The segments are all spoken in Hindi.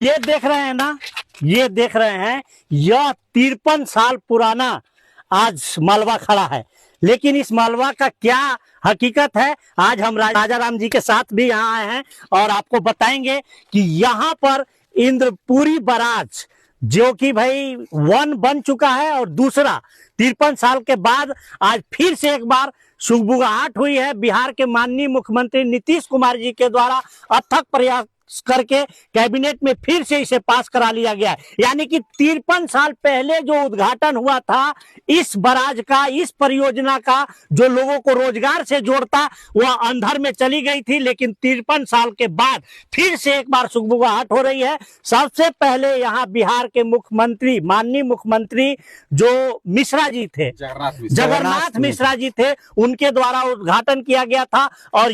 ये देख रहे हैं ना, ये देख रहे हैं, यह 53 साल पुराना आज मालवा खड़ा है। लेकिन इस मालवा का क्या हकीकत है, आज हम राजा राम जी के साथ भी यहाँ आए हैं और आपको बताएंगे कि यहाँ पर इंद्रपुरी बराज जो कि भाई वन बन चुका है और दूसरा 53 साल के बाद आज फिर से एक बार सुगबुगाहट हुई है। बिहार के माननीय मुख्यमंत्री नीतीश कुमार जी के द्वारा अथक प्रयास करके कैबिनेट में फिर से इसे पास करा लिया गया। यानी कि 53 साल पहले जो उद्घाटन हुआ था इस बराज का, इस परियोजना का, जो लोगों को रोजगार से जोड़ता, वह अंधर में चली गई थी। लेकिन 53 साल के बाद फिर से एक बार सुगबुगाहट हो रही है। सबसे पहले यहाँ बिहार के मुख्यमंत्री, माननीय मुख्यमंत्री जो मिश्रा जी थे, जगन्नाथ मिश्रा जी थे, उनके द्वारा उद्घाटन किया गया था। और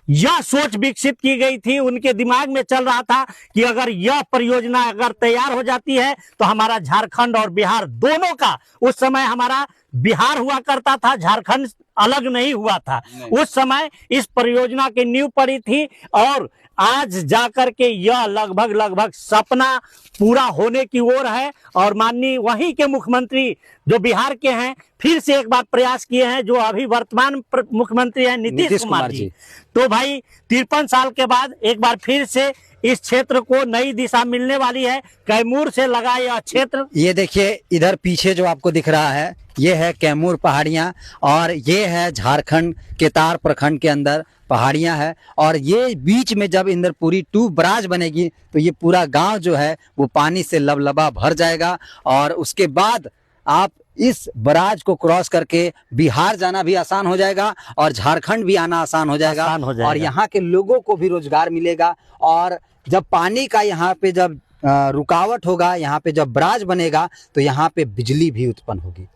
यह सोच विकसित की गई थी, उनके दिमाग में चल रहा था कि अगर यह परियोजना अगर तैयार हो जाती है तो हमारा झारखंड और बिहार दोनों का, उस समय हमारा बिहार हुआ करता था, झारखंड अलग नहीं हुआ था। उस समय इस परियोजना की नींव पड़ी थी और आज जाकर के यह लगभग सपना पूरा होने की ओर है। और माननीय वहीं के मुख्यमंत्री जो बिहार के हैं फिर से एक बार प्रयास किए हैं, जो अभी वर्तमान मुख्यमंत्री हैं नीतीश कुमार जी। तो भाई 53 साल के बाद एक बार फिर से इस क्षेत्र को नई दिशा मिलने वाली है। कैमूर से लगा यह क्षेत्र, ये देखिए इधर पीछे जो आपको दिख रहा है ये है कैमूर पहाड़ियां और ये है झारखंड के तार प्रखंड के अंदर पहाड़ियां है। और ये बीच में जब इंद्रपुरी 2 बराज बनेगी तो ये पूरा गांव जो है वो पानी से लबलबा भर जाएगा। और उसके बाद आप इस बराज को क्रॉस करके बिहार जाना भी आसान हो जाएगा और झारखंड भी आना आसान हो जाएगा, और यहाँ के लोगों को भी रोजगार मिलेगा। और जब पानी का यहाँ पे जब रुकावट होगा, यहाँ पे जब बराज बनेगा तो यहाँ पे बिजली भी उत्पन्न होगी।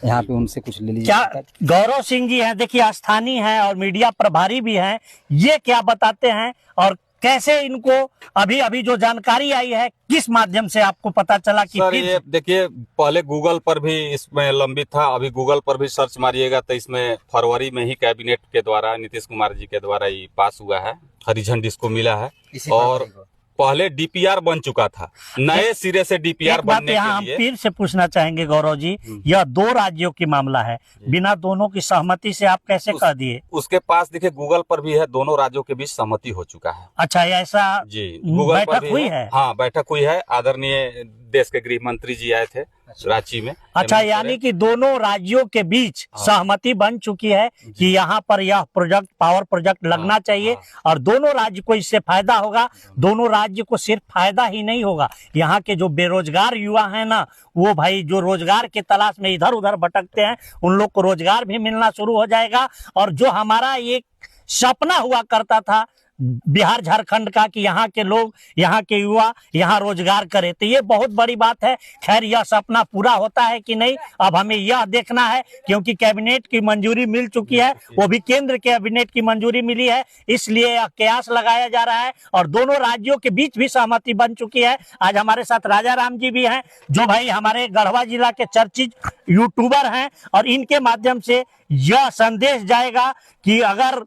यहाँ पे उनसे कुछ ले लीजिए। क्या गौरव सिंह जी हैं, देखिए स्थानीय हैं और मीडिया प्रभारी भी हैं, ये क्या बताते हैं और कैसे इनको अभी जो जानकारी आई है किस माध्यम से आपको पता चला कि सर ये देखिए, पहले गूगल पर भी इसमें लंबित था, अभी गूगल पर भी सर्च मारिएगा तो इसमें फरवरी में ही कैबिनेट के द्वारा नीतीश कुमार जी के द्वारा ये पास हुआ है, हरी झंडी इसको मिला है। और पहले डीपीआर बन चुका था, नए सिरे से डीपीआर बनने के लिए। फिर से पूछना चाहेंगे गौरव जी, यह 2 राज्यों की मामला है, बिना दोनों की सहमति से आप कैसे कह दिए? उसके पास देखिए गूगल पर भी है, दोनों राज्यों के बीच सहमति हो चुका है। अच्छा, ऐसा जी, गूगल पर भी हुई है? हाँ, बैठक हुई है। आदरणीय देश के गृह मंत्री जी आए थे रांची में। अच्छा, यानी कि दोनों राज्यों के बीच सहमति बन चुकी है कि यहाँ पर यह प्रोजेक्ट, पावर प्रोजेक्ट लगना चाहिए और दोनों राज्य को इससे फायदा होगा। दोनों राज्य को सिर्फ फायदा ही नहीं होगा, यहाँ के जो बेरोजगार युवा हैं ना, वो भाई जो रोजगार के तलाश में इधर उधर भटकते हैं, उन लोग को रोजगार भी मिलना शुरू हो जाएगा। और जो हमारा एक सपना हुआ करता था बिहार झारखंड का कि यहाँ के लोग, यहाँ के युवा यहाँ रोजगार करें, तो ये बहुत बड़ी बात है। खैर, यह सपना पूरा होता है कि नहीं, अब हमें यह देखना है, क्योंकि कैबिनेट की मंजूरी मिल चुकी है, वो भी केंद्र कैबिनेट की मंजूरी मिली है, इसलिए यह कयास लगाया जा रहा है और दोनों राज्यों के बीच भी सहमति बन चुकी है। आज हमारे साथ राजा राम जी भी हैं, जो भाई हमारे गढ़वा जिला के चर्चित यूट्यूबर हैं, और इनके माध्यम से यह संदेश जाएगा कि अगर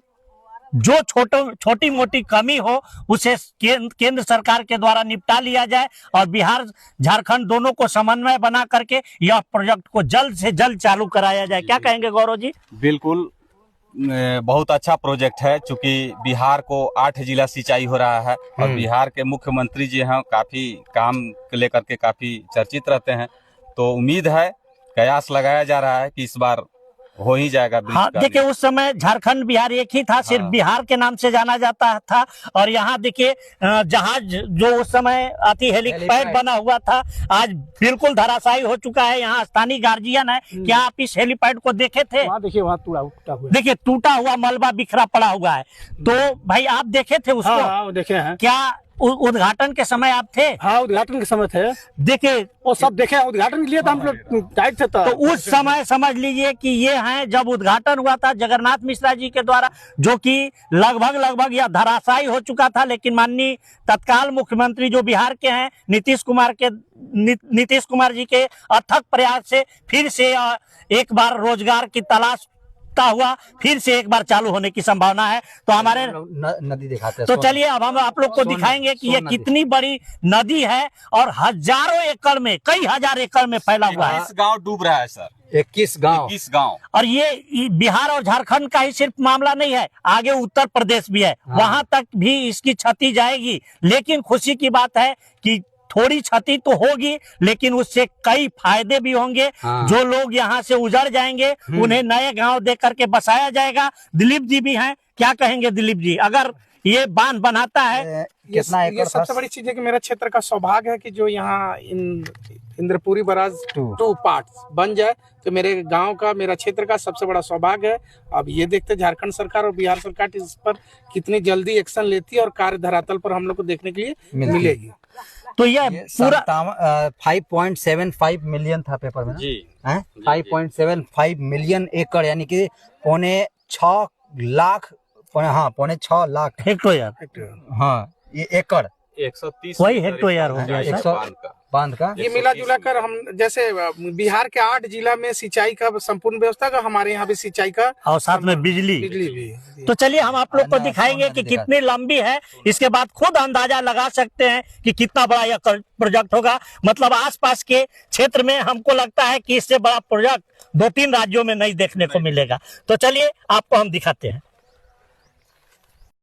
जो छोटी मोटी कमी हो उसे केंद्र सरकार के द्वारा निपटा लिया जाए और बिहार झारखंड दोनों को समन्वय बना करके यह प्रोजेक्ट को जल्द से जल्द चालू कराया जाए। क्या कहेंगे गौरव जी? बिल्कुल, बहुत अच्छा प्रोजेक्ट है, चूंकि बिहार को 8 जिला सिंचाई हो रहा है और बिहार के मुख्यमंत्री जी हैं, काफी काम लेकर के काफी चर्चित रहते हैं, तो उम्मीद है, कयास लगाया जा रहा है कि इस बार हो ही जाएगा। हाँ, देखिए उस समय झारखंड बिहार एक ही था, सिर्फ बिहार के नाम से जाना जाता था। और यहाँ देखिए जहाज जो उस समय अति हेलीपैड बना हुआ था, आज बिल्कुल धराशायी हो चुका है। यहाँ स्थानीय गार्जियन है, क्या आप इस हेलीपैड को देखे थे? देखिए वहाँ टूटा हुआ, देखिए टूटा हुआ मलबा बिखरा पड़ा हुआ है। तो भाई आप देखे थे उसको? हाँ, देखे हैं। क्या उद्घाटन के समय आप थे? हाँ, उद्घाटन के समय थे। देखिए वो सब देखे, उद्घाटन के लिए तो हम लोग टाइट थे। तो उस समय समझ लीजिए कि ये हैं जब उद्घाटन हुआ था जगन्नाथ मिश्रा जी के द्वारा, जो कि लगभग यह धराशायी हो चुका था। लेकिन माननीय तत्काल मुख्यमंत्री जो बिहार के हैं नीतीश कुमार जी के अथक प्रयास से फिर से एक बार रोजगार की तलाश रुकता हुआ फिर से एक बार चालू होने की संभावना है। तो हमारे नदी दिखाते हैं। तो चलिए अब हम आप लोग को दिखाएंगे कि ये कितनी बड़ी नदी है और हजारों एकड़ में, कई हजार एकड़ में फैला हुआ है। 21 गांव डूब रहा है सर, 21 गांव। 21 गांव। और ये बिहार और झारखंड का ही सिर्फ मामला नहीं है, आगे उत्तर प्रदेश भी है, वहां तक भी इसकी क्षति जाएगी। लेकिन खुशी की बात है कि थोड़ी क्षति तो होगी, लेकिन उससे कई फायदे भी होंगे। जो लोग यहाँ से उजड़ जाएंगे उन्हें नए गांव दे करके बसाया जाएगा। दिलीप जी भी हैं, क्या कहेंगे दिलीप जी? अगर ये बांध बनाता है कितना एकड़? ये सबसे बड़ी चीज है कि मेरा क्षेत्र का सौभाग्य है कि जो यहाँ इंद्रपुरी बराज 2 पार्ट्स बन जाए तो मेरे गांव का, मेरा क्षेत्र का सबसे बड़ा सौभाग्य है। अब ये देखते झारखंड सरकार और बिहार सरकार इस पर कितनी जल्दी एक्शन लेती है और कार्य धरातल पर हम लोग को देखने के लिए मिलेगी। तो यह पूरा 5.75 मिलियन था पेपर में जी, 5.75 मिलियन एकड़, यानी कि पौने 6 लाख, पौने 6 लाख हेक्टेयर। हाँ, ये एकड़ 130 वही हेक्टेयर हो गया एक सर। बांध का। ये मिला जुला कर हम जैसे बिहार के 8 जिला में सिंचाई का संपूर्ण व्यवस्था का, हमारे यहाँ भी सिंचाई का और साथ में बिजली भी। तो चलिए हम आप लोग को दिखाएंगे कि कितनी लंबी है, इसके बाद खुद अंदाजा लगा सकते हैं कि कितना बड़ा यह प्रोजेक्ट होगा। मतलब आसपास के क्षेत्र में हमको लगता है कि इससे बड़ा प्रोजेक्ट 2-3 राज्यों में नहीं देखने को मिलेगा। तो चलिए आपको हम दिखाते हैं।